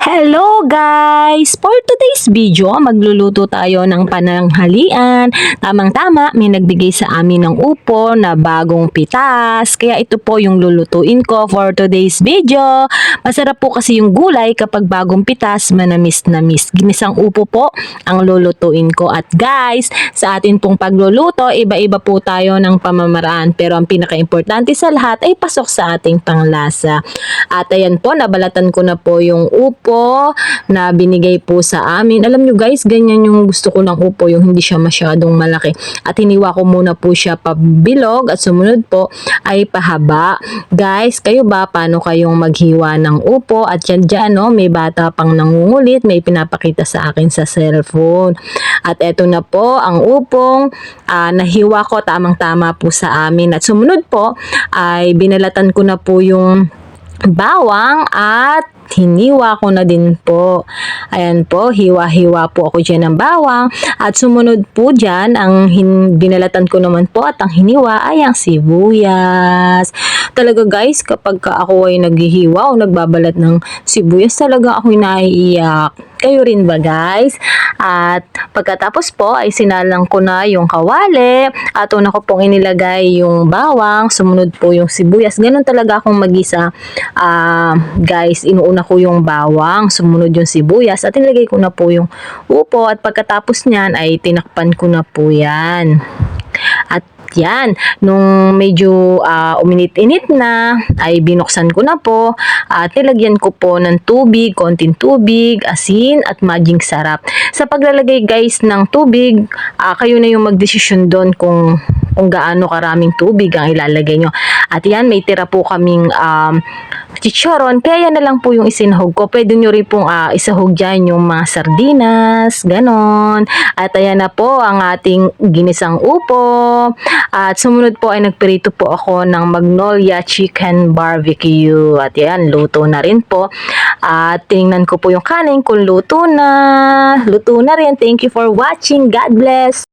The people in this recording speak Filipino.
Hello guys! For today's video, magluluto tayo ng pananghalian. Tamang-tama, may nagbigay sa amin ng upo na bagong pitas. Kaya ito po yung lulutuin ko for today's video. Masarap po kasi yung gulay kapag bagong pitas, manamis na miss. Ginisang upo po ang lulutuin ko. At guys, sa atin pong pagluluto, iba-iba po tayo ng pamamaraan. Pero ang pinaka-importante sa lahat ay pasok sa ating panglasa. At ayan po, nabalatan ko na po yung upo na binigay po sa amin. Alam nyo guys, ganyan yung gusto ko ng upo, yung hindi siya masyadong malaki. At hiniwa ko muna po siya pabilog at sumunod po ay pahaba. Guys, kayo ba paano kayong maghiwa ng upo? At yan dyan, no, may bata pang nangungulit, may pinapakita sa akin sa cellphone. At eto na po ang upong nahiwa ko, tamang-tama po sa amin. At sumunod po ay binalatan ko na po yung bawang at hiniwa ko na din po. Ayan po, hiwa-hiwa po ako dyan ng bawang. At sumunod po dyan, ang binalatan ko naman po at ang hiniwa ay ang sibuyas. Talaga guys, kapag ako ay naghihiwa o nagbabalat ng sibuyas, talaga ako naiiyak. Kayo rin ba guys? At pagkatapos po ay sinalang ko na yung kawali at una ko pong inilagay yung bawang, sumunod po yung sibuyas. Ganun talaga akong magisa. Guys, inuuna ko yung bawang, sumunod yung sibuyas at inilagay ko na po yung upo at pagkatapos niyan ay tinakpan ko na po yan. At yan, nung medyo uminit-init na, ay binuksan ko na po at nilagyan ko po ng tubig, konting tubig, asin at maging sarap. Sa paglalagay guys ng tubig, kayo na yung magdesisyon doon kung gaano karaming tubig ang ilalagay nyo. At yan, may tira po kaming chicharon, kaya yan na lang po yung isinahog ko. Pwede nyo rin pong isahog dyan yung mga sardinas, ganon. At ayan na po ang ating ginisang upo. At sumunod po ay nagprito po ako ng Magnolia Chicken Barbecue. At yan, luto na rin po. At tingnan ko po yung kanin kung luto na. Luto na rin. Thank you for watching. God bless.